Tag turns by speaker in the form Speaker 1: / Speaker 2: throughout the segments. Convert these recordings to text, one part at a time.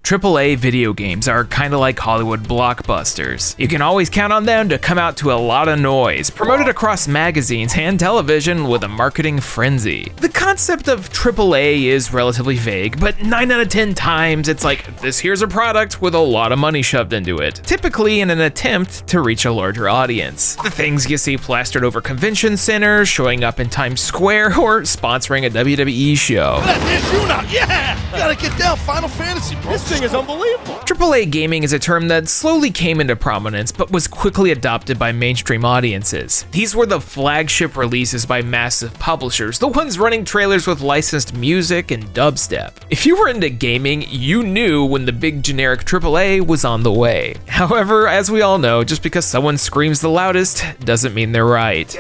Speaker 1: AAA video games are kinda like Hollywood blockbusters. You can always count on them to come out to a lot of noise, promoted across magazines and television with a marketing frenzy. The concept of AAA is relatively vague, but 9 out of 10 times it's like, this here's a product with a lot of money shoved into it, typically in an attempt to reach a larger audience. The things you see plastered over convention centers, showing up in Times Square, or sponsoring a WWE show.
Speaker 2: Yeah! Gotta get down Final Fantasy, bro. This thing is unbelievable.
Speaker 1: AAA gaming is a term that slowly came into prominence, but was quickly adopted by mainstream audiences. These were the flagship releases by massive publishers, the ones running trailers with licensed music and dubstep. If you were into gaming, you knew when the big generic AAA was on the way. However, as we all know, just because someone screams the loudest doesn't mean they're right.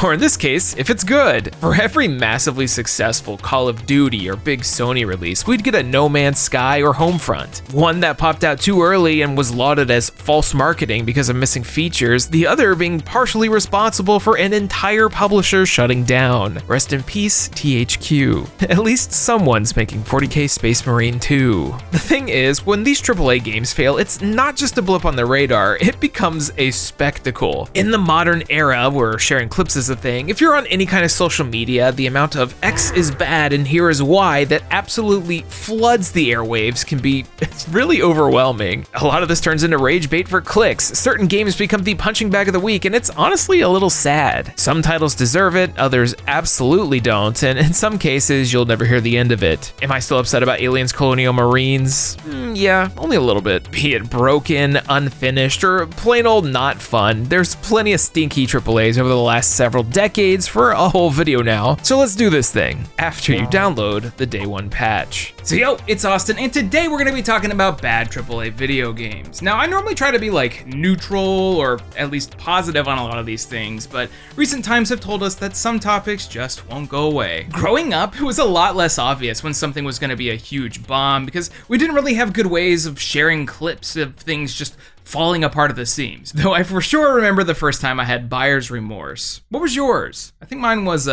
Speaker 1: Or in this case, if it's good. For every massively successful Call of Duty or big Sony release, we'd get a No Man's Sky or Homefront. One that popped out too early and was lauded as false marketing because of missing features, the other being partially responsible for an entire publisher shutting down. Rest in peace, THQ. At least someone's making 40K Space Marine 2. The thing is, when these AAA games fail, it's not just a blip on the radar, it becomes a spectacle. In the modern era where sharing clips is a thing, if you're on any kind of social media, the amount of X is bad and here is why that absolutely floods the airwaves can be really overwhelming. A lot of this turns into rage bait for clicks. Certain games become the punching bag of the week, and it's honestly a little sad. Some titles deserve it, others absolutely don't, and in some cases, you'll never hear the end of it. Am I still upset about Aliens Colonial Marines? Yeah, only a little bit. Be it broken, unfinished, or plain old not fun, there's plenty of stinky AAAs over the last several decades for a whole video now. So let's do this thing after you download the day one patch.
Speaker 3: So yo, it's Austin, and today we're gonna be talking about bad AAA video games. Now, I normally try to be like neutral or at least positive on a lot of these things, but recent times have told us that some topics just won't go away. Growing up, it was a lot less obvious when something was gonna be a huge bomb because we didn't really have good ways of sharing clips of things just falling apart at the seams. Though I for sure remember the first time I had buyer's remorse. What was yours? I think mine was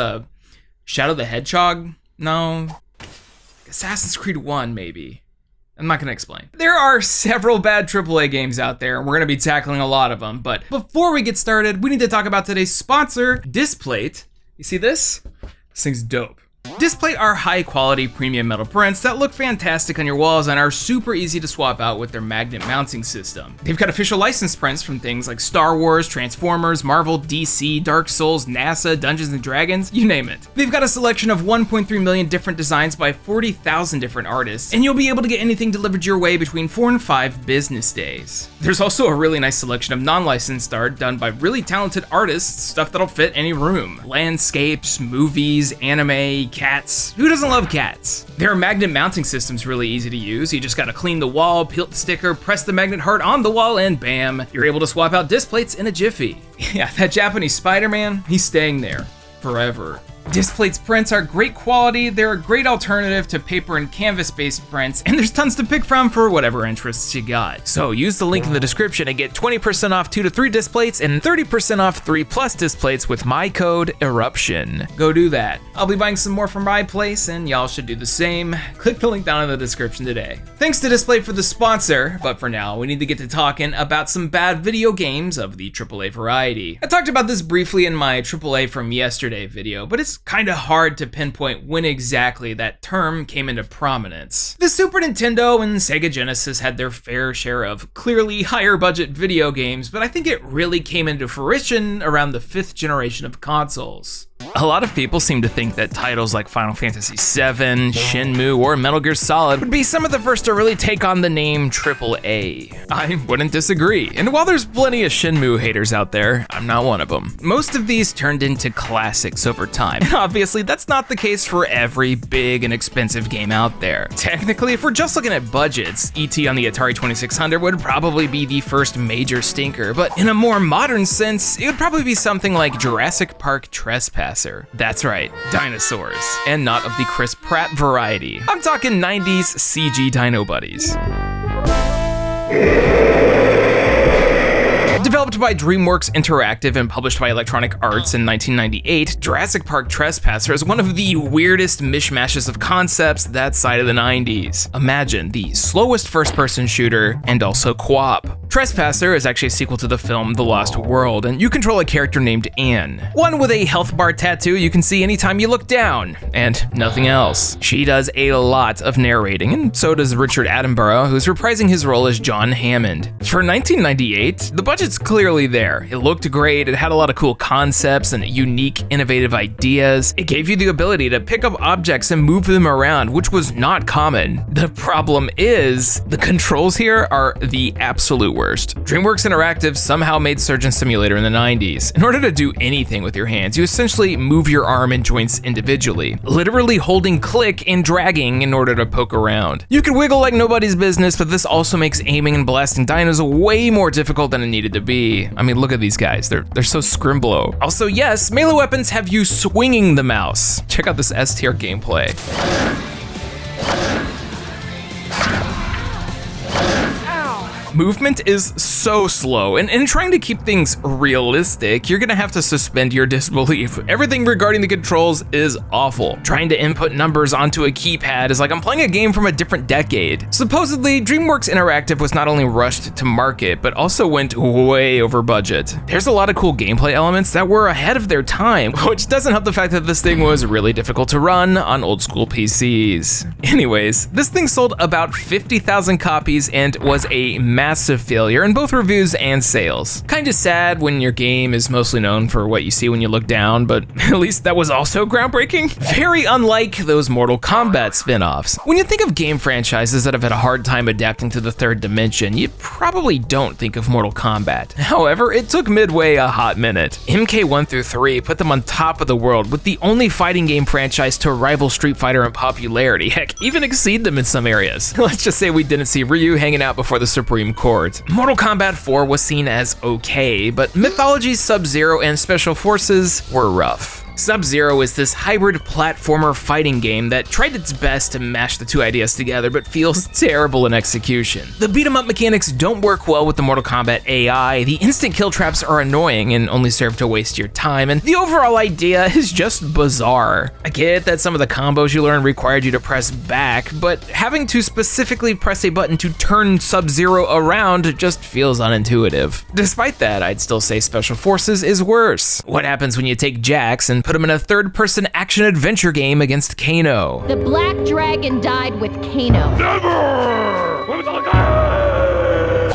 Speaker 3: Shadow the Hedgehog? No. Assassin's Creed 1, maybe. I'm not gonna explain. There are several bad AAA games out there, and we're gonna be tackling a lot of them, but before we get started, we need to talk about today's sponsor, Displate. You see this? This thing's dope. Displate are high-quality premium metal prints that look fantastic on your walls and are super easy to swap out with their magnet mounting system. They've got official license prints from things like Star Wars, Transformers, Marvel, DC, Dark Souls, NASA, Dungeons & Dragons, you name it. They've got a selection of 1.3 million different designs by 40,000 different artists, and you'll be able to get anything delivered your way between 4 and 5 business days. There's also a really nice selection of non-licensed art done by really talented artists, stuff that'll fit any room. Landscapes, movies, anime, cats. Who doesn't love cats? Their magnet mounting system's really easy to use. You just gotta clean the wall, peel the sticker, press the magnet heart on the wall, and bam, you're able to swap out displates in a jiffy. Yeah, that Japanese Spider-Man, he's staying there forever. Displate's prints are great quality, they're a great alternative to paper and canvas-based prints, and there's tons to pick from for whatever interests you got. So use the link in the description and get 20% off 2 to 3 displates and 30% off 3+ displates with my code ERUPTION. Go do that. I'll be buying some more from my place, and y'all should do the same. Click the link down in the description today. Thanks to Displate for the sponsor, but for now, we need to get to talking about some bad video games of the AAA variety. I talked about this briefly in my AAA from yesterday video, but it's kind of hard to pinpoint when exactly that term came into prominence. The Super Nintendo and Sega Genesis had their fair share of clearly higher budget video games, but I think it really came into fruition around the 5th generation of consoles. A lot of people seem to think that titles like Final Fantasy VII, Shenmue, or Metal Gear Solid would be some of the first to really take on the name AAA. I wouldn't disagree, and while there's plenty of Shenmue haters out there, I'm not one of them. Most of these turned into classics over time, and obviously that's not the case for every big and expensive game out there. Technically, if we're just looking at budgets, E.T. on the Atari 2600 would probably be the first major stinker, but in a more modern sense, it would probably be something like Jurassic Park Trespasser. That's right, dinosaurs, and not of the Chris Pratt variety. I'm talking 90s CG Dino Buddies.
Speaker 1: Developed by DreamWorks Interactive and published by Electronic Arts in 1998, Jurassic Park Trespasser is one of the weirdest mishmashes of concepts that side of the 90s. Imagine the slowest first-person shooter and also co-op. Trespasser is actually a sequel to the film The Lost World, and you control a character named Anne, one with a health bar tattoo you can see anytime you look down, and nothing else. She does a lot of narrating, and so does Richard Attenborough, who's reprising his role as John Hammond. For 1998, the budget's clearly there. It looked great, it had a lot of cool concepts and unique, innovative ideas. It gave you the ability to pick up objects and move them around, which was not common. The problem is, the controls here are the absolute worst. DreamWorks Interactive somehow made Surgeon Simulator in the 90s. In order to do anything with your hands, you essentially move your arm and joints individually, literally holding click and dragging in order to poke around. You can wiggle like nobody's business, but this also makes aiming and blasting dinos way more difficult than it needed to be. I mean, look at these guys, they're so scrimblow. Also, yes, melee weapons have you swinging the mouse. Check out this S-tier gameplay. Movement is so slow, and in trying to keep things realistic, you're gonna have to suspend your disbelief. Everything regarding the controls is awful. Trying to input numbers onto a keypad is like I'm playing a game from a different decade. Supposedly, DreamWorks Interactive was not only rushed to market, but also went way over budget. There's a lot of cool gameplay elements that were ahead of their time, which doesn't help the fact that this thing was really difficult to run on old school PCs. Anyways, this thing sold about 50,000 copies and was a massive failure in both reviews and sales. Kinda sad when your game is mostly known for what you see when you look down, but at least that was also groundbreaking. Very unlike those Mortal Kombat spin-offs. When you think of game franchises that have had a hard time adapting to the third dimension, you probably don't think of Mortal Kombat. However, it took Midway a hot minute. MK1 through 3 put them on top of the world with the only fighting game franchise to rival Street Fighter in popularity, heck, even exceed them in some areas. Let's just say we didn't see Ryu hanging out before the Supreme Court. Mortal Kombat 4 was seen as okay, but Mythology, Sub-Zero, and Special Forces were rough. Sub-Zero is this hybrid platformer fighting game that tried its best to mash the two ideas together, but feels terrible in execution. The beat-em-up mechanics don't work well with the Mortal Kombat AI, the instant kill traps are annoying and only serve to waste your time, and the overall idea is just bizarre. I get that some of the combos you learn required you to press back, but having to specifically press a button to turn Sub-Zero around just feels unintuitive. Despite that, I'd still say Special Forces is worse. What happens when you take Jax and put him in a third-person action-adventure game against Kano?
Speaker 4: The Black Dragon died with Kano.
Speaker 2: Never! Where was all the guys?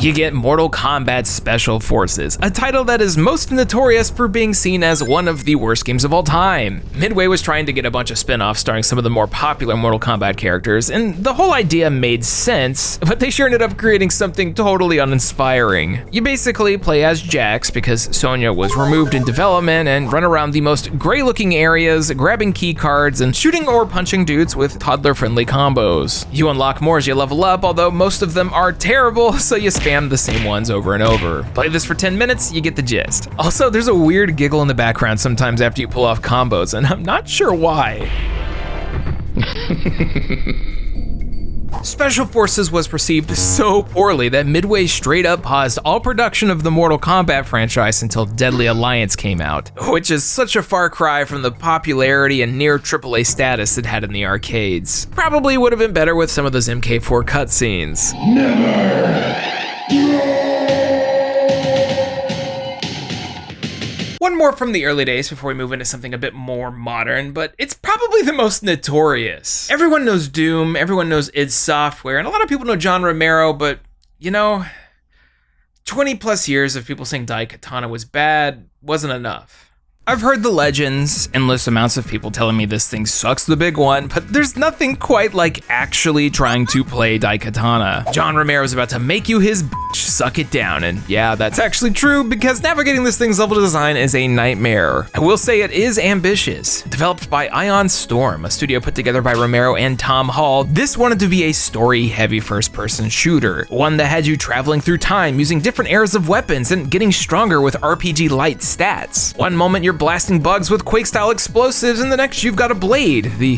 Speaker 1: You get Mortal Kombat Special Forces, a title that is most notorious for being seen as one of the worst games of all time. Midway was trying to get a bunch of spin-offs starring some of the more popular Mortal Kombat characters, and the whole idea made sense, but they sure ended up creating something totally uninspiring. You basically play as Jax because Sonya was removed in development and run around the most great-looking areas, grabbing key cards and shooting or punching dudes with toddler-friendly combos. You unlock more as you level up, although most of them are terrible, so you spam the same ones over and over. Play this for 10 minutes, you get the gist. Also, there's a weird giggle in the background sometimes after you pull off combos, and I'm not sure why. Special Forces was perceived so poorly that Midway straight up paused all production of the Mortal Kombat franchise until Deadly Alliance came out, which is such a far cry from the popularity and near AAA status it had in the arcades. Probably would have been better with some of those MK4 cutscenes. One more from the early days before we move into something a bit more modern, but it's probably the most notorious. Everyone knows Doom, everyone knows id Software, and a lot of people know John Romero, but you know, 20 plus years of people saying Dai Katana was bad wasn't enough. I've heard the legends, endless amounts of people telling me this thing sucks, the big one, but there's nothing quite like actually trying to play Dai Katana. John Romero's about to make you his bitch suck it down, and yeah, that's actually true because navigating this thing's level design is a nightmare. I will say it is ambitious. Developed by Ion Storm, a studio put together by Romero and Tom Hall, this wanted to be a story-heavy first-person shooter, one that had you traveling through time using different eras of weapons and getting stronger with RPG-light stats. One moment you're you're blasting bugs with Quake-style explosives, and the next you've got a blade, the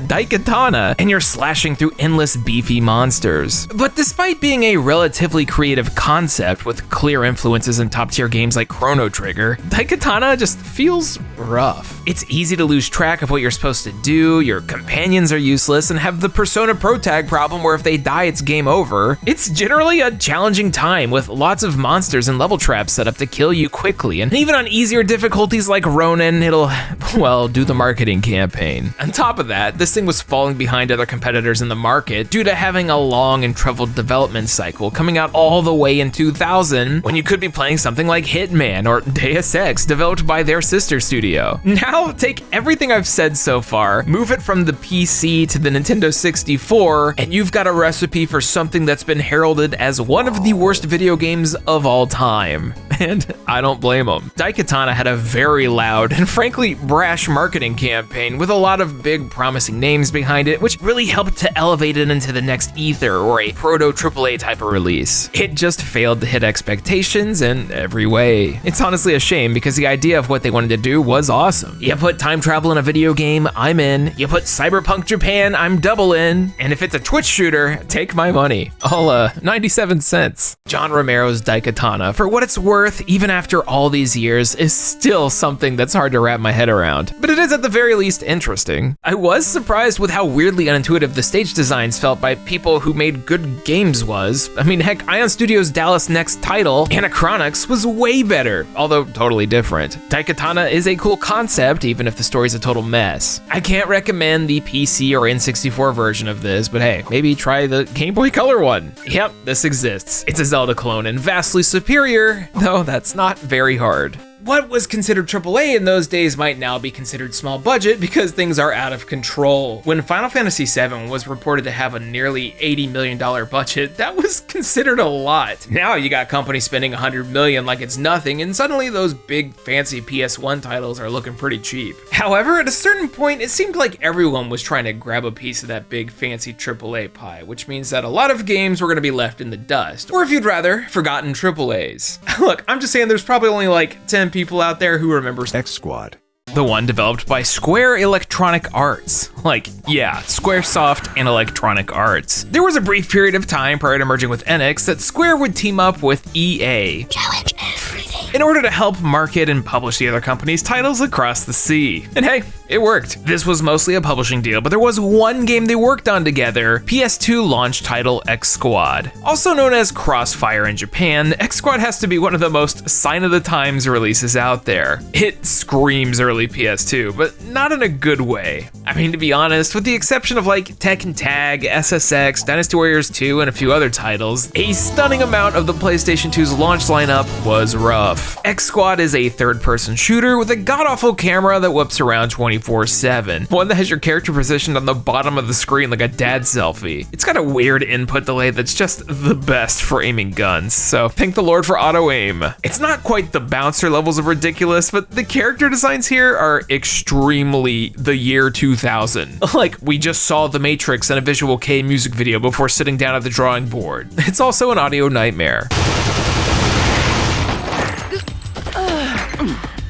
Speaker 1: Dai Katana, and you're slashing through endless beefy monsters. But despite being a relatively creative concept with clear influences in top-tier games like Chrono Trigger, Dai Katana just feels rough. It's easy to lose track of what you're supposed to do, your companions are useless, and have the Persona Pro Tag problem where if they die it's game over. It's generally a challenging time with lots of monsters and level traps set up to kill you quickly, and even on easier difficulties like Ronin, it'll, well, do the marketing campaign. On top of that, this thing was falling behind other competitors in the market due to having a long and troubled development cycle, coming out all the way in 2000 when you could be playing something like Hitman or Deus Ex developed by their sister studio. Now take everything I've said so far, move it from the PC to the Nintendo 64, and you've got a recipe for something that's been heralded as one of the worst video games of all time. And I don't blame them. Dai Katana had a very loud and frankly brash marketing campaign with a lot of big promising names behind it, which really helped to elevate it into the next Ether or a proto AAA type of release. It just failed to hit expectations in every way. It's honestly a shame because the idea of what they wanted to do was awesome. You put time travel in a video game, I'm in. You put Cyberpunk Japan, I'm double in. And if it's a Twitch shooter, take my money. All 97 cents. John Romero's Dai Katana, for what it's worth, even after all these years, is still something that's hard to wrap my head around. But it is at the very least interesting. I was surprised with how weirdly unintuitive the stage designs felt by people who made good games was. I mean, heck, Ion Studios' Dallas Next title, Anachronix, was way better, although totally different. Dai Katana is a cool concept, even if the story's a total mess. I can't recommend the PC or N64 version of this, but hey, maybe try the Game Boy Color one. Yep, this exists. It's a Zelda clone and vastly superior, though that's not very hard. What was considered AAA in those days might now be considered small budget because things are out of control. When Final Fantasy VII was reported to have a nearly $80 million budget, that was considered a lot. Now you got companies spending $100 million like it's nothing, and suddenly those big fancy PS1 titles are looking pretty cheap. However, at a certain point, it seemed like everyone was trying to grab a piece of that big fancy AAA pie, which means that a lot of games were going to be left in the dust, or if you'd rather, forgotten AAAs. Look, I'm just saying there's probably only like 10 people out there who remember
Speaker 2: XSquad.
Speaker 1: The one developed by Square Electronic Arts. Like, yeah, Squaresoft and Electronic Arts. There was a brief period of time prior to merging with Enix that Square would team up with EA. Challenge everything. In order to help market and publish the other company's titles across the sea. And hey, it worked. This was mostly a publishing deal, but there was one game they worked on together, PS2 launch title XSquad. Also known as Crossfire in Japan, XSquad has to be one of the most sign of the times releases out there. It screams early PS2, but not in a good way. I mean, to be honest, with the exception of like Tekken Tag, SSX, Dynasty Warriors 2, and a few other titles, a stunning amount of the PlayStation 2's launch lineup was rough. XSquad is a third-person shooter with a god-awful camera that whips around 24/7, one that has your character positioned on the bottom of the screen like a dad selfie. It's got a weird input delay that's just the best for aiming guns, so thank the Lord for auto-aim. It's not quite the bouncer levels of ridiculous, but the character designs here are extremely the year 2000. Like, we just saw The Matrix and a Visual Kei music video before sitting down at the drawing board. It's also an audio nightmare.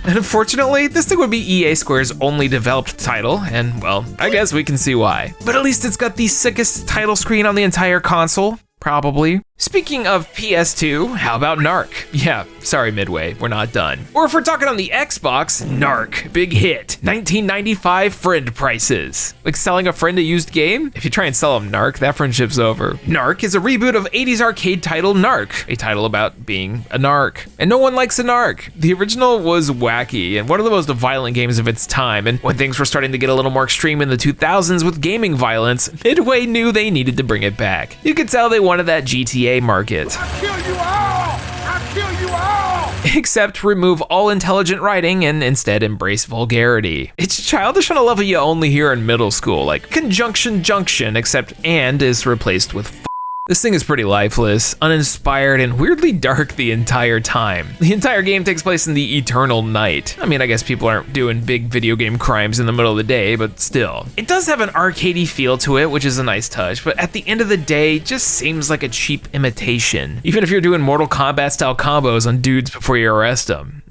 Speaker 1: And unfortunately, this thing would be EA Square's only developed title, and well, I guess we can see why. But at least it's got the sickest title screen on the entire console, probably. Speaking of PS2, how about Narc? Yeah, sorry Midway, we're not done. Or if we're talking on the Xbox, Narc, big hit, 1995 friend prices. Like selling a friend a used game? If you try and sell them Narc, that friendship's over. Narc is a reboot of 80s arcade title Narc, a title about being a narc. And no one likes a narc. The original was wacky and one of the most violent games of its time, and when things were starting to get a little more extreme in the 2000s with gaming violence, Midway knew they needed to bring it back. You could tell they wanted that GTA market.
Speaker 2: I'll kill you all! I'll kill you all!
Speaker 1: Except remove all intelligent writing and instead embrace vulgarity. It's childish on a level you only hear in middle school, like conjunction junction, except and is replaced with f. This thing is pretty lifeless, uninspired, and weirdly dark the entire time. The entire game takes place in the eternal night. I mean, I guess people aren't doing big video game crimes in the middle of the day, but still. It does have an arcadey feel to it, which is a nice touch, but at the end of the day, it just seems like a cheap imitation. Even if you're doing Mortal Kombat style combos on dudes before you arrest them.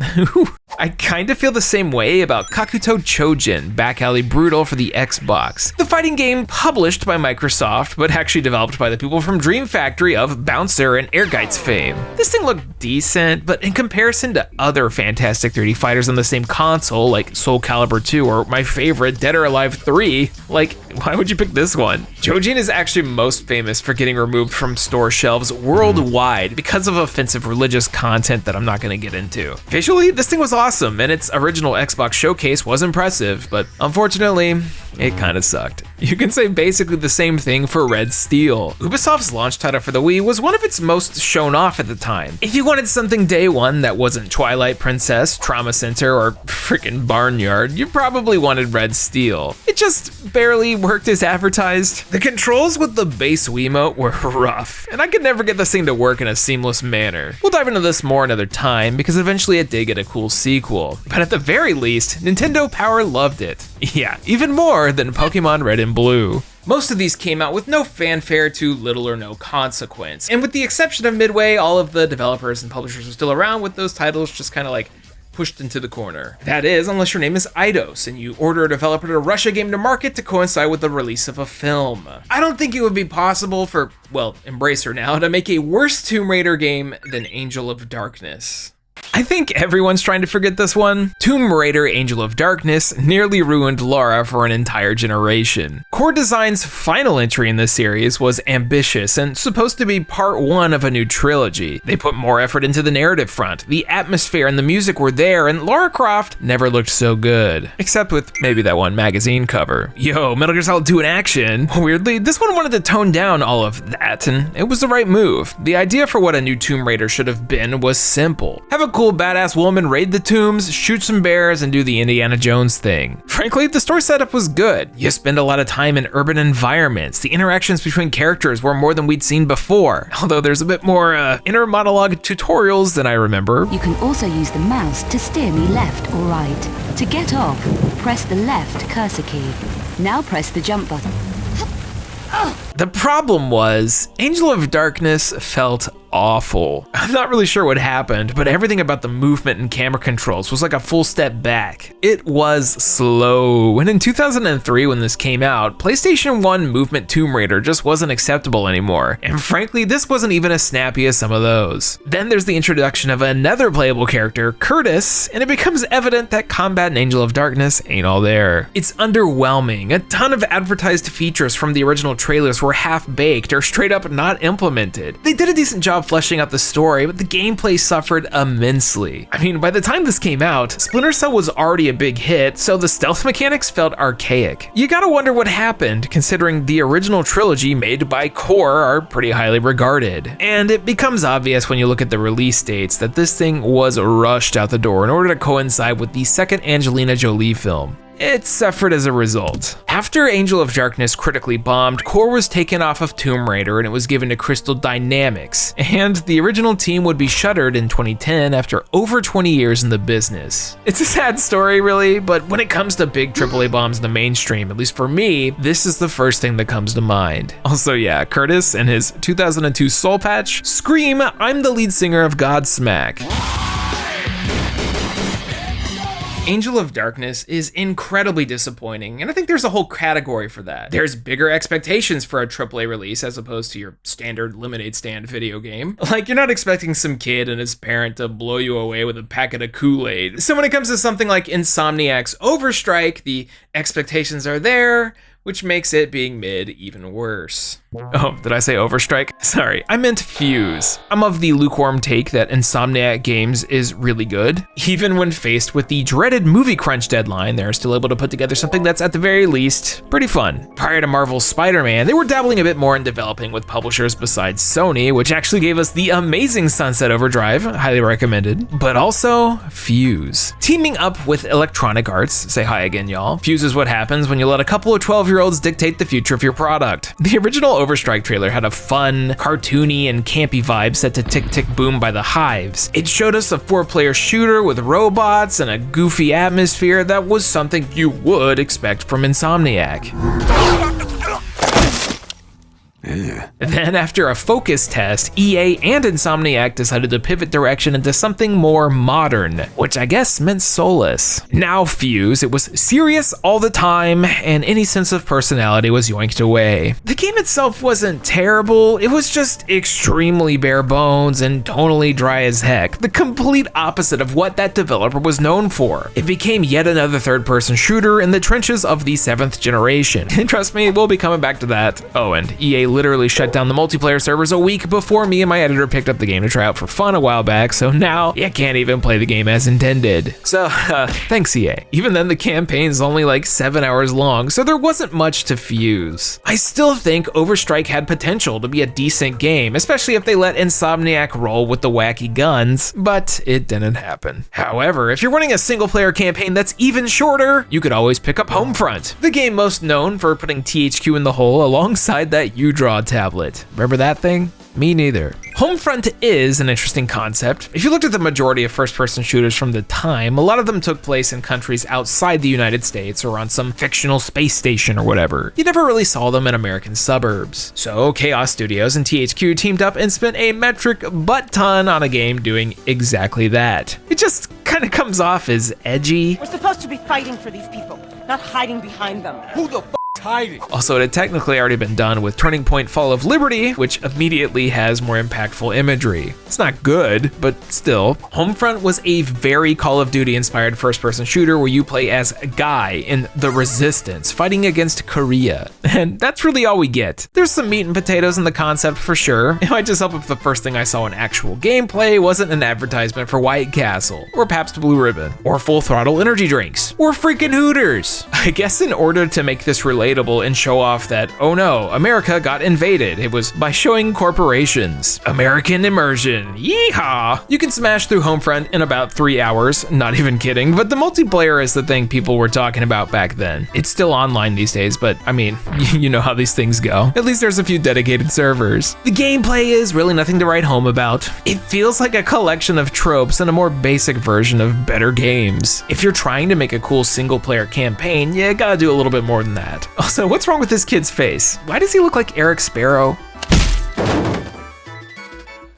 Speaker 1: I kinda feel the same way about Kakuto Chojin, back alley brutal for the Xbox. The fighting game published by Microsoft, but actually developed by the people from Dream Factory of Bouncer and Airgeit's fame. This thing looked decent, but in comparison to other fantastic 3D fighters on the same console, like Soul Calibur 2 or my favorite, Dead or Alive 3, like, why would you pick this one? Jojin is actually most famous for getting removed from store shelves worldwide because of offensive religious content that I'm not gonna get into. Visually, this thing was awesome, and its original Xbox showcase was impressive, but unfortunately, it kinda sucked. You can say basically the same thing for Red Steel. Ubisoft's launch title for the Wii was one of its most shown off at the time. If you wanted something day one that wasn't Twilight Princess, Trauma Center, or freaking Barnyard, you probably wanted Red Steel. It just barely worked as advertised. The controls with the base Wiimote were rough, and I could never get this thing to work in a seamless manner. We'll dive into this more another time, because eventually it did get a cool sequel. But at the very least, Nintendo Power loved it. Yeah, even more than Pokemon Red and Blue.
Speaker 3: Most of these came out with no fanfare to little or no consequence, and with the exception of Midway, all of the developers and publishers were still around, with those titles just kind of like pushed into the corner. That is, unless your name is Eidos and you order a developer to rush a game to market to coincide with the release of a film. I don't think it would be possible for, well, Embracer now, to make a worse Tomb Raider game than Angel of Darkness.
Speaker 1: I think everyone's trying to forget this one. Tomb Raider Angel of Darkness nearly ruined Lara for an entire generation. Core Design's final entry in this series was ambitious and supposed to be part one of a new trilogy. They put more effort into the narrative front, the atmosphere and the music were there, and Lara Croft never looked so good. Except with maybe that one magazine cover. Yo, Metal Gear Solid 2 in action. Weirdly, this one wanted to tone down all of that, and it was the right move. The idea for what a new Tomb Raider should have been was simple. Have a cool badass woman raid the tombs, shoot some bears, and do the Indiana Jones thing. Frankly, the story setup was good. You spend a lot of time in urban environments. The interactions between characters were more than we'd seen before, although there's a bit more inner monologue tutorials than I remember.
Speaker 5: You can also use the mouse to steer me left or right. To get off, press the left cursor key. Now press the jump button.
Speaker 1: The problem was, Angel of Darkness felt awful. I'm not really sure what happened, but everything about the movement and camera controls was like a full step back. It was slow. And in 2003, when this came out, PlayStation 1 movement Tomb Raider just wasn't acceptable anymore. And frankly, this wasn't even as snappy as some of those. Then there's the introduction of another playable character, Curtis, and it becomes evident that combat in Angel of Darkness ain't all there. It's underwhelming. A ton of advertised features from the original trailers were half-baked or straight up not implemented. They did a decent job fleshing out the story, but the gameplay suffered immensely. I mean, by the time this came out, Splinter Cell was already a big hit, so the stealth mechanics felt archaic. You gotta wonder what happened, considering the original trilogy made by Core are pretty highly regarded. And it becomes obvious when you look at the release dates that this thing was rushed out the door in order to coincide with the second Angelina Jolie film. It suffered as a result. After Angel of Darkness critically bombed, Core was taken off of Tomb Raider and it was given to Crystal Dynamics, and the original team would be shuttered in 2010 after over 20 years in the business. It's a sad story really, but when it comes to big AAA bombs in the mainstream, at least for me, this is the first thing that comes to mind. Also yeah, Curtis and his 2002 Soul Patch scream, "I'm the lead singer of Godsmack."
Speaker 3: Angel of Darkness is incredibly disappointing, and I think there's a whole category for that. There's bigger expectations for a AAA release as opposed to your standard lemonade stand video game. Like, you're not expecting some kid and his parent to blow you away with a packet of Kool-Aid. So when it comes to something like Insomniac's Overstrike, the expectations are there, which makes it being mid even worse. Oh, did I say Overstrike? Sorry, I meant Fuse. I'm of the lukewarm take that Insomniac Games is really good. Even when faced with the dreaded movie crunch deadline, they're still able to put together something that's at the very least pretty fun. Prior to Marvel's Spider-Man, they were dabbling a bit more in developing with publishers besides Sony, which actually gave us the amazing Sunset Overdrive, highly recommended, but also Fuse. Teaming up with Electronic Arts, say hi again y'all, Fuse is what happens when you let a couple of 12-year-olds dictate the future of your product. The original Overstrike trailer had a fun, cartoony, and campy vibe set to Tick Tick Boom by the Hives. It showed us a 4-player shooter with robots and a goofy atmosphere that was something you would expect from Insomniac.
Speaker 1: Then after a focus test, EA and Insomniac decided to pivot direction into something more modern, which I guess meant soulless. Now Fuse, it was serious all the time, and any sense of personality was yoinked away. The game itself wasn't terrible, it was just extremely bare bones and tonally dry as heck, the complete opposite of what that developer was known for. It became yet another third-person shooter in the trenches of the 7th generation. And trust me, we'll be coming back to that. Oh, and EA literally shut down the multiplayer servers a week before me and my editor picked up the game to try out for fun a while back, so now you can't even play the game as intended. So, thanks EA. Even then, the campaign's only like 7 hours long, so there wasn't much to Fuse. I still think Overstrike had potential to be a decent game, especially if they let Insomniac roll with the wacky guns, but it didn't happen. However, if you're running a single-player campaign that's even shorter, you could always pick up Homefront, the game most known for putting THQ in the hole alongside that U-Draw tablet. Remember that thing? Me neither. Homefront is an interesting concept. If you looked at the majority of first-person shooters from the time, a lot of them took place in countries outside the United States or on some fictional space station or whatever. You never really saw them in American suburbs. So Chaos Studios and THQ teamed up and spent a metric butt-ton on a game doing exactly that. It just kind of comes off as edgy.
Speaker 6: We're supposed to be fighting for these people, not hiding behind them.
Speaker 2: Who the hiding?
Speaker 1: Also, it had technically already been done with Turning Point Fall of Liberty, which immediately has more impactful imagery. It's not good, but still. Homefront was a very Call of Duty inspired first-person shooter where you play as Guy in the Resistance, fighting against Korea. And that's really all we get. There's some meat and potatoes in the concept for sure. It might just help if the first thing I saw in actual gameplay wasn't an advertisement for White Castle, or Pabst Blue Ribbon, or Full Throttle energy drinks, or freaking Hooters. I guess in order to make this relatable and show off that, oh no, America got invaded, it was by showing corporations. American immersion, yeehaw! You can smash through Homefront in about 3 hours, not even kidding, but the multiplayer is the thing people were talking about back then. It's still online these days, but I mean, you know how these things go. At least there's a few dedicated servers. The gameplay is really nothing to write home about. It feels like a collection of tropes and a more basic version of better games. If you're trying to make a cool single-player campaign, you gotta do a little bit more than that. Also, what's wrong with this kid's face? Why does he look like Eric Sparrow?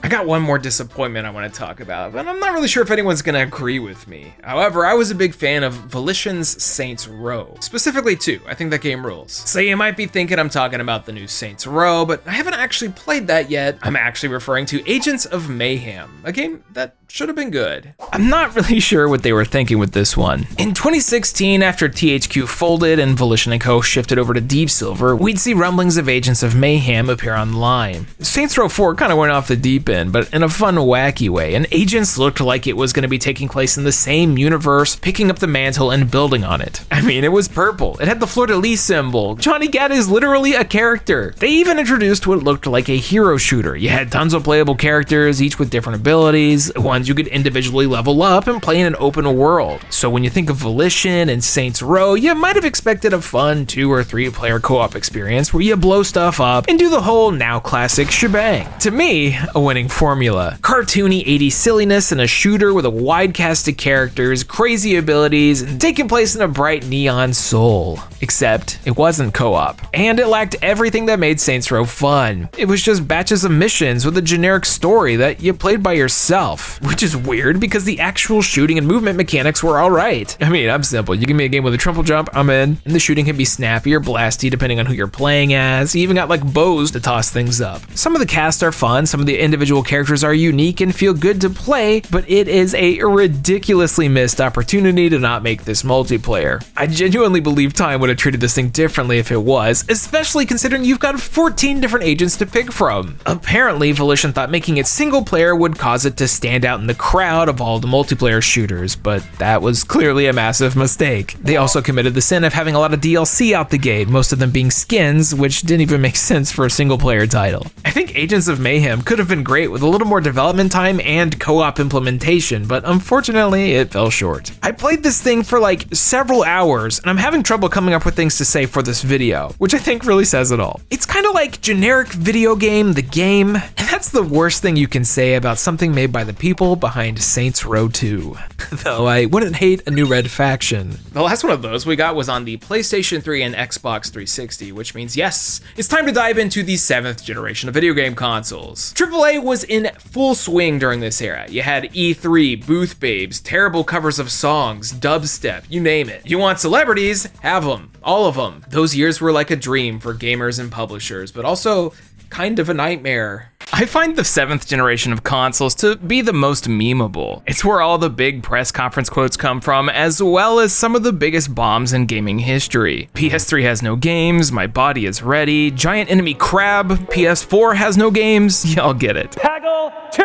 Speaker 1: I got one more disappointment I want to talk about, but I'm not really sure if anyone's gonna agree with me. However, I was a big fan of Volition's Saints Row, specifically 2. I think that game rules. So you might be thinking I'm talking about the new Saints Row, but I haven't actually played that yet. I'm actually referring to Agents of Mayhem, a game that should have been good. I'm not really sure what they were thinking with this one. In 2016, after THQ folded and Volition & Co. shifted over to Deep Silver, we'd see rumblings of Agents of Mayhem appear online. Saints Row 4 kind of went off the deep end, but in a fun, wacky way, and Agents looked like it was going to be taking place in the same universe, picking up the mantle and building on it. I mean, it was purple. It had the fleur-de-lis symbol. Johnny Gat is literally a character. They even introduced what looked like a hero shooter. You had tons of playable characters, each with different abilities, ones you could individually level up and play in an open world. So when you think of Volition and Saints Row, you might have expected a fun 2 or 3 player co-op experience where you blow stuff up and do the whole now classic shebang. To me, a winning formula. Cartoony 80s silliness in a shooter with a wide cast of characters, crazy abilities, and taking place in a bright neon Seoul. Except it wasn't co-op, and it lacked everything that made Saints Row fun. It was just batches of missions with a generic story that you played by yourself, which is weird because the actual shooting and movement mechanics were alright. I mean, I'm simple. You give me a game with a triple jump, I'm in, and the shooting can be snappy or blasty depending on who you're playing as. You even got like bows to toss things up. Some of the cast are fun, some of the individual characters are unique and feel good to play, but it is a ridiculously missed opportunity to not make this multiplayer. I genuinely believe Time would have treated this thing differently if it was, especially considering you've got 14 different agents to pick from. Apparently, Volition thought making it single player would cause it to stand out in the crowd of all the multiplayer shooters, but that was clearly a massive mistake. They also committed the sin of having a lot of DLC out the gate, most of them being skins, which didn't even make sense for a single player title. I think Agents of Mayhem could have been great with a little more development time and co-op implementation, but unfortunately it fell short. I played this thing for like several hours, and I'm having trouble coming up with things to say for this video, which I think really says it all. It's kind of like generic video game, the game, and that's That's the worst thing you can say about something made by the people behind Saints Row 2. Though I wouldn't hate a new red faction.
Speaker 3: The last one of those we got was on the PlayStation 3 and Xbox 360, which means yes, it's time to dive into the 7th generation of video game consoles. AAA was in full swing during this era. You had E3, booth babes, terrible covers of songs, dubstep, you name it. You want celebrities? Have them. All of them. Those years were like a dream for gamers and publishers, but also kind of a nightmare. I find the 7th generation of consoles to be the most memeable. It's where all the big press conference quotes come from, as well as some of the biggest bombs in gaming history. PS3 has no games, my body is ready, giant enemy crab, PS4 has no games, y'all get it.
Speaker 2: Peggle 2!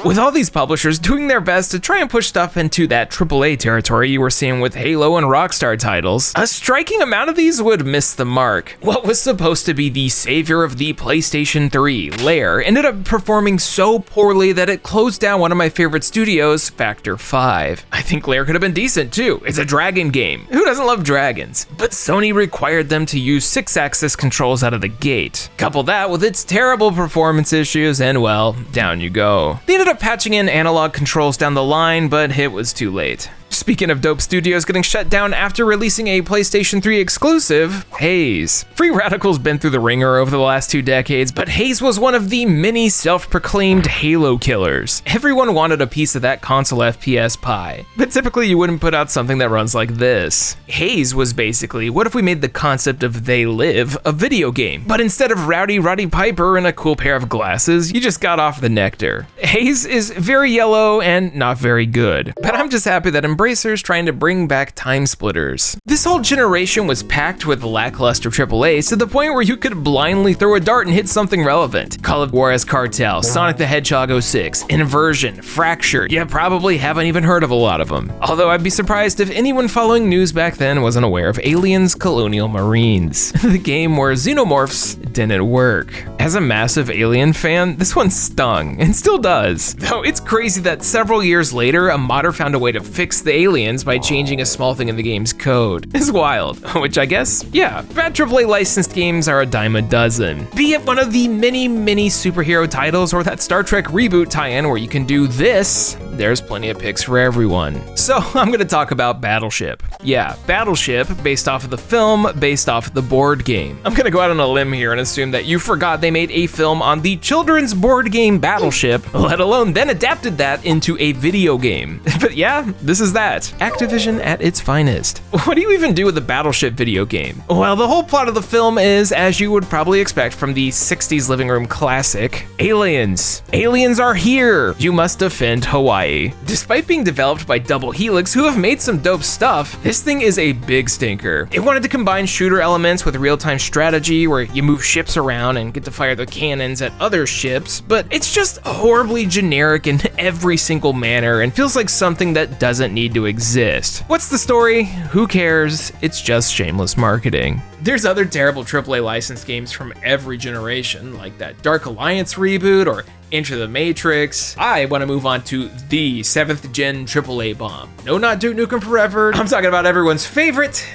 Speaker 1: With all these publishers doing their best to try and push stuff into that AAA territory you were seeing with Halo and Rockstar titles, a striking amount of these would miss the mark. What was supposed to be the savior of the PlayStation 3, Lair, ended up performing so poorly that it closed down one of my favorite studios, Factor 5. I think Lair could have been decent too. It's a dragon game. Who doesn't love dragons? But Sony required them to use 6-axis controls out of the gate. Couple that with its terrible performance issues and well, down you go. They ended up patching in analog controls down the line, but it was too late. Speaking of dope studios getting shut down after releasing a PlayStation 3 exclusive, Haze. Free Radical's been through the ringer over the last 2 decades, but Haze was one of the many self-proclaimed Halo killers. Everyone wanted a piece of that console FPS pie, but typically you wouldn't put out something that runs like this. Haze was basically, what if we made the concept of They Live a video game, but instead of rowdy Roddy Piper and a cool pair of glasses, you just got off the nectar. Haze is very yellow and not very good, but I'm just happy that Embracers trying to bring back Time Splitters. This whole generation was packed with lackluster AAAs to the point where you could blindly throw a dart and hit something relevant. Call of Juarez Cartel, Sonic the Hedgehog 06, Inversion, Fracture, you probably haven't even heard of a lot of them. Although I'd be surprised if anyone following news back then wasn't aware of Aliens Colonial Marines, the game where xenomorphs didn't work. As a massive Alien fan, this one stung, and still does. Though it's crazy that several years later, a modder found a way to fix the aliens by changing a small thing in the game's code. It's wild, which I guess, yeah, bad AAA licensed games are a dime a dozen. Be it one of the many superhero titles or that Star Trek reboot tie-in where you can do this, there's plenty of picks for everyone. So I'm gonna talk about Battleship. Yeah, Battleship, based off of the film, based off of the board game. I'm gonna go out on a limb here and assume that you forgot they made a film on the children's board game Battleship, let alone then adapted that into a video game. But yeah, this is that. Activision at its finest. What do you even do with a Battleship video game? Well, the whole plot of the film is, as you would probably expect from the 60s living room classic, aliens. Aliens are here! You must defend Hawaii. Despite being developed by Double Helix, who have made some dope stuff, this thing is a big stinker. It wanted to combine shooter elements with real-time strategy where you move ships around and get to fire the cannons at other ships, but it's just horribly generic in every single manner and feels like something that doesn't need to exist. What's the story? Who cares? It's just shameless marketing. There's other terrible AAA licensed games from every generation, like that Dark Alliance reboot or Into the Matrix. I want to move on to the 7th gen AAA bomb. No, not Duke Nukem Forever. I'm talking about everyone's favorite,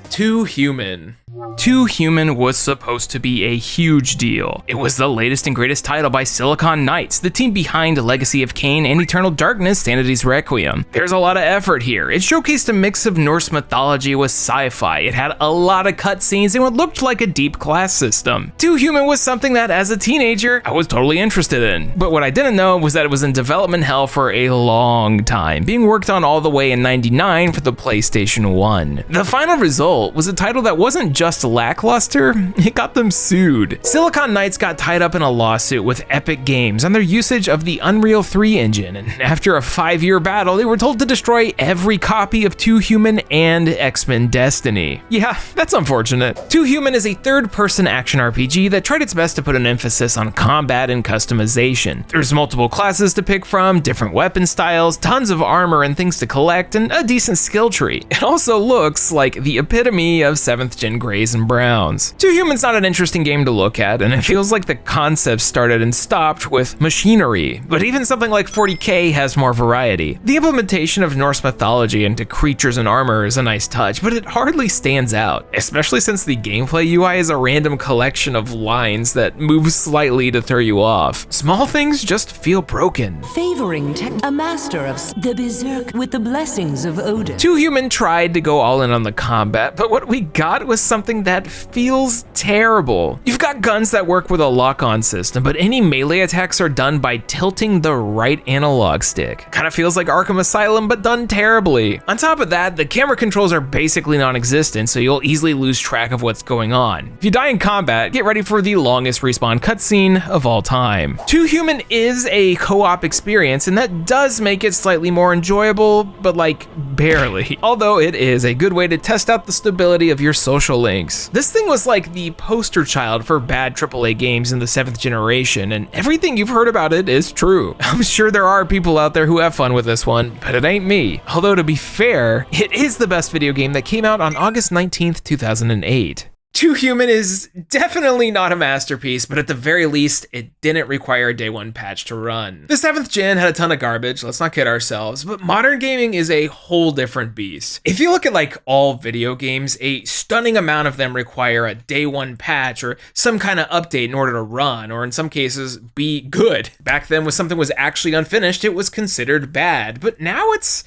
Speaker 1: Too Human. Too Human was supposed to be a huge deal. It was the latest and greatest title by Silicon Knights, the team behind Legacy of Kain and Eternal Darkness, Sanity's Requiem. There's a lot of effort here. It showcased a mix of Norse mythology with sci-fi. It had a lot of cutscenes and what looked like a deep class system. Too Human was something that, as a teenager, I was totally interested in. But what I didn't know was that it was in development hell for a long time, being worked on all the way in '99 for the PlayStation 1. The final result was a title that wasn't just lackluster, it got them sued. Silicon Knights got tied up in a lawsuit with Epic Games on their usage of the Unreal 3 engine, and after a 5-year battle, they were told to destroy every copy of Too Human and X-Men Destiny. Yeah, that's unfortunate. Too Human is a third-person action RPG that tried its best to put an emphasis on combat and customization. There's multiple classes to pick from, different weapon styles, tons of armor and things to collect, and a decent skill tree. It also looks like the epitome of 7th gen grade Raisin Browns. Two Human's not an interesting game to look at, and it feels like the concept started and stopped with machinery, but even something like 40K has more variety. The implementation of Norse mythology into creatures and armor is a nice touch, but it hardly stands out, especially since the gameplay UI is a random collection of lines that move slightly to throw you off. Small things just feel broken.
Speaker 7: Favoring a master of the berserk with the blessings of Odin.
Speaker 1: Two Human tried to go all in on the combat, but what we got was something that feels terrible. You've got guns that work with a lock-on system, but any melee attacks are done by tilting the right analog stick. Kinda feels like Arkham Asylum, but done terribly. On top of that, the camera controls are basically non-existent, so you'll easily lose track of what's going on. If you die in combat, get ready for the longest respawn cutscene of all time. Two Human is a co-op experience, and that does make it slightly more enjoyable, but like barely. Although it is a good way to test out the stability of your social links. This thing was like the poster child for bad AAA games in the 7th generation, and everything you've heard about it is true. I'm sure there are people out there who have fun with this one, but it ain't me. Although to be fair, it is the best video game that came out on August 19th, 2008. Two Human is definitely not a masterpiece, but at the very least, it didn't require a day one patch to run. The 7th gen had a ton of garbage, let's not kid ourselves, but modern gaming is a whole different beast. If you look at like all video games, a stunning amount of them require a day one patch or some kind of update in order to run, or in some cases, be good. Back then, when something was actually unfinished, it was considered bad, but now it's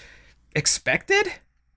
Speaker 1: expected?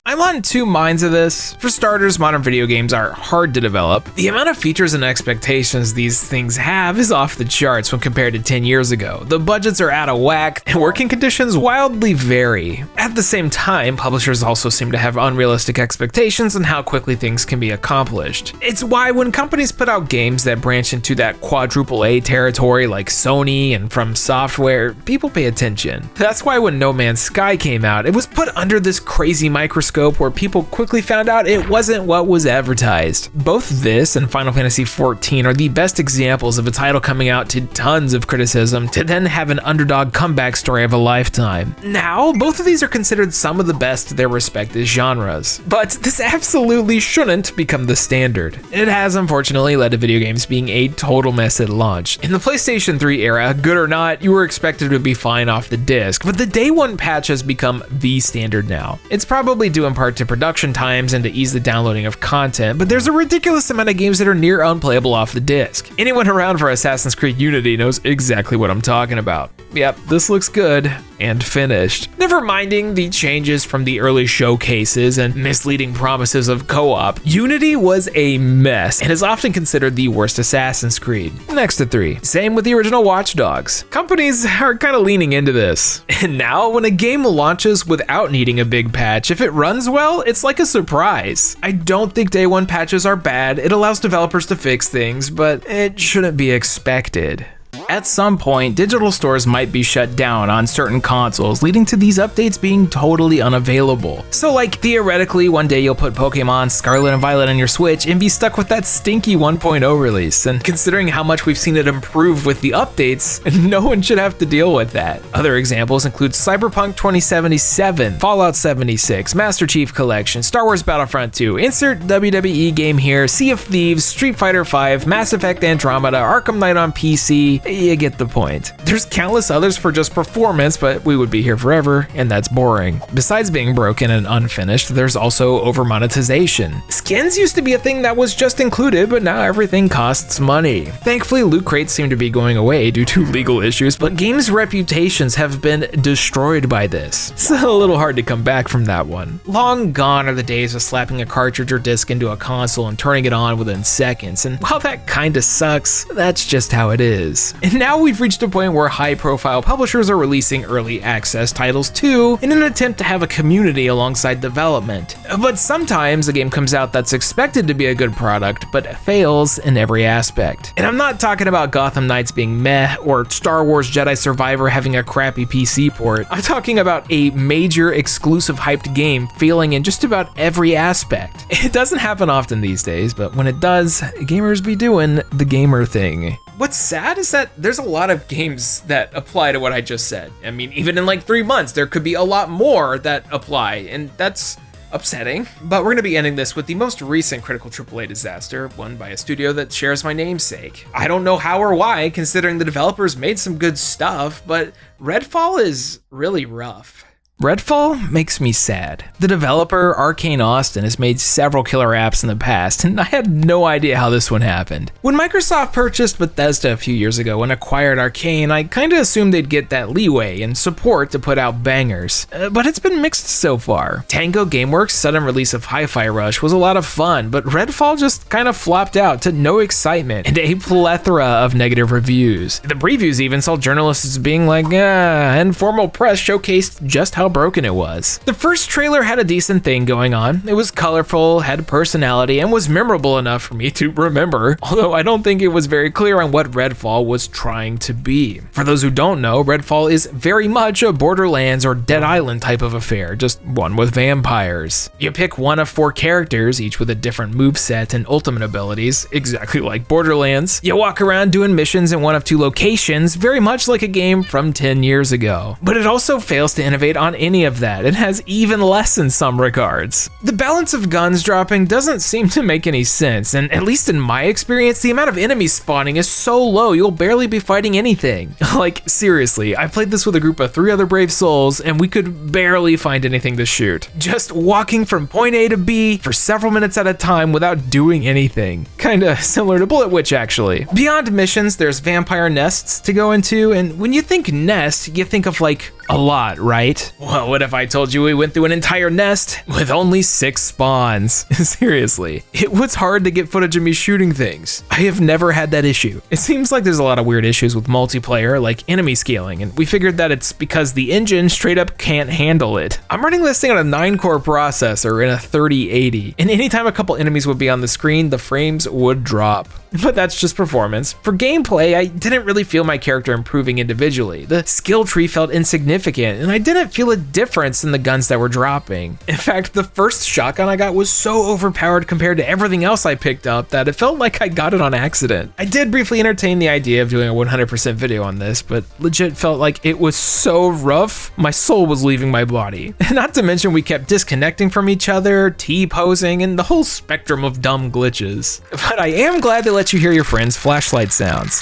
Speaker 1: I'm on two minds of this. For starters, modern video games are hard to develop. The amount of features and expectations these things have is off the charts when compared to 10 years ago. The budgets are out of whack, and working conditions wildly vary. At the same time, publishers also seem to have unrealistic expectations on how quickly things can be accomplished. It's why when companies put out games that branch into that quadruple A territory like Sony and From Software, people pay attention. That's why when No Man's Sky came out, it was put under this crazy microscope where people quickly found out it wasn't what was advertised. Both this and Final Fantasy XIV are the best examples of a title coming out to tons of criticism to then have an underdog comeback story of a lifetime. Now, both of these are considered some of the best of their respective genres, but this absolutely shouldn't become the standard. It has unfortunately led to video games being a total mess at launch. In the PlayStation 3 era, good or not, you were expected to be fine off the disc, but the day one patch has become the standard now. It's probably due in part to production times and to ease the downloading of content, but there's a ridiculous amount of games that are near unplayable off the disc. Anyone around for Assassin's Creed Unity knows exactly what I'm talking about. Yep, this looks good and finished. Never minding the changes from the early showcases and misleading promises of co-op, Unity was a mess and is often considered the worst Assassin's Creed, next to 3. Same with the original Watch Dogs. Companies are kind of leaning into this. And now, when a game launches without needing a big patch, if it runs well, it's like a surprise. I don't think day one patches are bad. It allows developers to fix things, but it shouldn't be expected. At some point, digital stores might be shut down on certain consoles, leading to these updates being totally unavailable. So like, theoretically, one day you'll put Pokemon Scarlet and Violet on your Switch and be stuck with that stinky 1.0 release, and considering how much we've seen it improve with the updates, no one should have to deal with that. Other examples include Cyberpunk 2077, Fallout 76, Master Chief Collection, Star Wars Battlefront 2, insert WWE game here, Sea of Thieves, Street Fighter V, Mass Effect Andromeda, Arkham Knight on PC, you get the point. There's countless others for just performance, but we would be here forever, and that's boring. Besides being broken and unfinished, there's also over-monetization. Skins used to be a thing that was just included, but now everything costs money. Thankfully, loot crates seem to be going away due to legal issues, but games' reputations have been destroyed by this. It's a little hard to come back from that one. Long gone are the days of slapping a cartridge or disc into a console and turning it on within seconds, and while that kinda sucks, that's just how it is. And now we've reached a point where high-profile publishers are releasing early access titles too, in an attempt to have a community alongside development. But sometimes a game comes out that's expected to be a good product, but fails in every aspect. And I'm not talking about Gotham Knights being meh, or Star Wars Jedi Survivor having a crappy PC port. I'm talking about a major exclusive hyped game failing in just about every aspect. It doesn't happen often these days, but when it does, gamers be doing the gamer thing. What's sad is that there's a lot of games that apply to what I just said. I mean, even in like 3 months, there could be a lot more that apply, and that's upsetting. But we're gonna be ending this with the most recent critical AAA disaster, one by a studio that shares my namesake. I don't know how or why, considering the developers made some good stuff, but Redfall is really rough. Redfall makes me sad. The developer, Arcane Austin, has made several killer apps in the past, and I had no idea how this one happened. When Microsoft purchased Bethesda a few years ago and acquired Arcane, I kinda assumed they'd get that leeway and support to put out bangers. But it's been mixed so far. Tango Gameworks' sudden release of Hi-Fi Rush was a lot of fun, but Redfall just kinda flopped out to no excitement and a plethora of negative reviews. The previews even saw journalists being like, and formal press showcased just how broken it was. The first trailer had a decent thing going on. It was colorful, had personality, and was memorable enough for me to remember, although I don't think it was very clear on what Redfall was trying to be. For those who don't know, Redfall is very much a Borderlands or Dead Island type of affair, just one with vampires. You pick one of 4 characters, each with a different moveset and ultimate abilities, exactly like Borderlands. You walk around doing missions in one of 2 locations, very much like a game from 10 years ago. But it also fails to innovate on any of that. It has even less in some regards. The balance of guns dropping doesn't seem to make any sense, and at least in my experience, the amount of enemies spawning is so low you'll barely be fighting anything. Like, seriously, I played this with a group of 3 other brave souls, and we could barely find anything to shoot. Just walking from point A to B for several minutes at a time without doing anything. Kinda similar to Bullet Witch, actually. Beyond missions, there's vampire nests to go into, and when you think nest, you think of like a lot, right? Well, what if I told you we went through an entire nest with only 6 spawns? Seriously, it was hard to get footage of me shooting things. I have never had that issue. It seems like there's a lot of weird issues with multiplayer, like enemy scaling, and we figured that it's because the engine straight up can't handle it. I'm running this thing on a 9-core processor in a 3080, and anytime a couple enemies would be on the screen, the frames would drop. But that's just performance. For gameplay, I didn't really feel my character improving individually. The skill tree felt insignificant, and I didn't feel a difference in the guns that were dropping. In fact, the first shotgun I got was so overpowered compared to everything else I picked up that it felt like I got it on accident. I did briefly entertain the idea of doing a 100% video on this, but legit felt like it was so rough, my soul was leaving my body. Not to mention we kept disconnecting from each other, T-posing, and the whole spectrum of dumb glitches. But I am glad they let you hear your friends' flashlight sounds.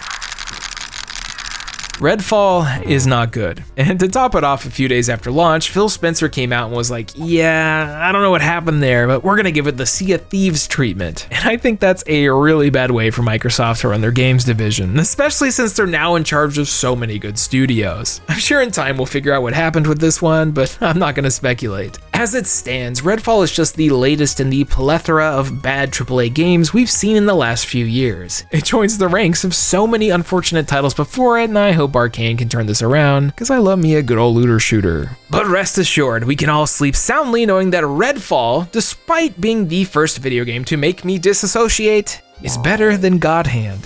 Speaker 1: Redfall is not good. And to top it off, a few days after launch, Phil Spencer came out and was like, yeah, I don't know what happened there, but we're gonna give it the Sea of Thieves treatment. And I think that's a really bad way for Microsoft to run their games division, especially since they're now in charge of so many good studios. I'm sure in time we'll figure out what happened with this one, but I'm not gonna speculate. As it stands, Redfall is just the latest in the plethora of bad AAA games we've seen in the last few years. It joins the ranks of so many unfortunate titles before it, and I hope Arcane can turn this around, because I love me a good old looter shooter. But rest assured, we can all sleep soundly knowing that Redfall, despite being the first video game to make me disassociate, is better than God Hand.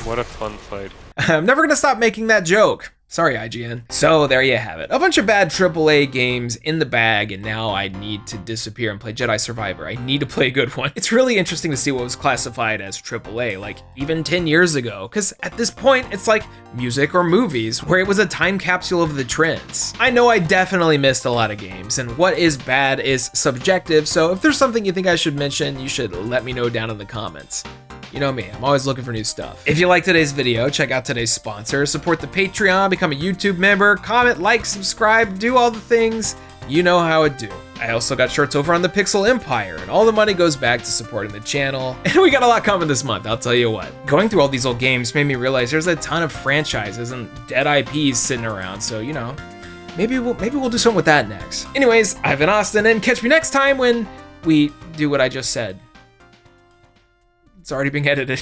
Speaker 8: What a fun fight.
Speaker 1: I'm never gonna stop making that joke. Sorry, IGN. So there you have it. A bunch of bad AAA games in the bag, and now I need to disappear and play Jedi Survivor. I need to play a good one. It's really interesting to see what was classified as AAA, like even 10 years ago, because at this point, it's like music or movies, where it was a time capsule of the trends. I know I definitely missed a lot of games, and what is bad is subjective, so if there's something you think I should mention, you should let me know down in the comments. You know me, I'm always looking for new stuff. If you like today's video, check out today's sponsor, support the Patreon, become a YouTube member, comment, like, subscribe, do all the things. You know how it do. I also got shirts over on the Pixel Empire, and all the money goes back to supporting the channel. And we got a lot coming this month, I'll tell you what. Going through all these old games made me realize there's a ton of franchises and dead IPs sitting around, so you know, maybe we'll do something with that next. Anyways, I've been Austin, and catch me next time when we do what I just said. It's already being edited.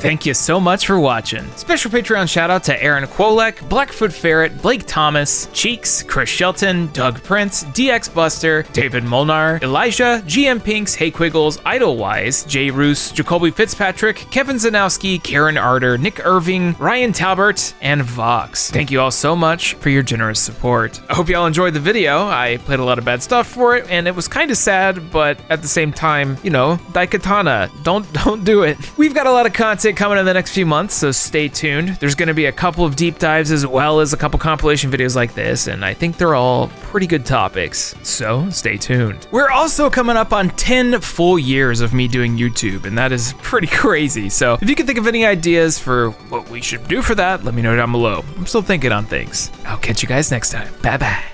Speaker 1: Thank you so much for watching. Special Patreon shout out to Aaron Kwolek, Blackfoot Ferret, Blake Thomas, Cheeks, Chris Shelton, Doug Prince, DX Buster, David Molnar, Elijah, GM Pinks, Hey Quiggles, Idlewise, Jay Roos, Jacoby Fitzpatrick, Kevin Zanowski, Karen Arter, Nick Irving, Ryan Talbert, and Vox. Thank you all so much for your generous support. I hope y'all enjoyed the video. I played a lot of bad stuff for it, and it was kind of sad, but at the same time, you know, Dai Katana, don't do it. We've got a lot of content content coming in the next few months, so stay tuned. There's going to be a couple of deep dives as well as a couple compilation videos like this, and I think they're all pretty good topics, so stay tuned. We're also coming up on 10 full years of me doing YouTube, and that is pretty crazy. So if you can think of any ideas for what we should do for that, let me know down below. I'm still thinking on things. I'll catch you guys next time. Bye-bye.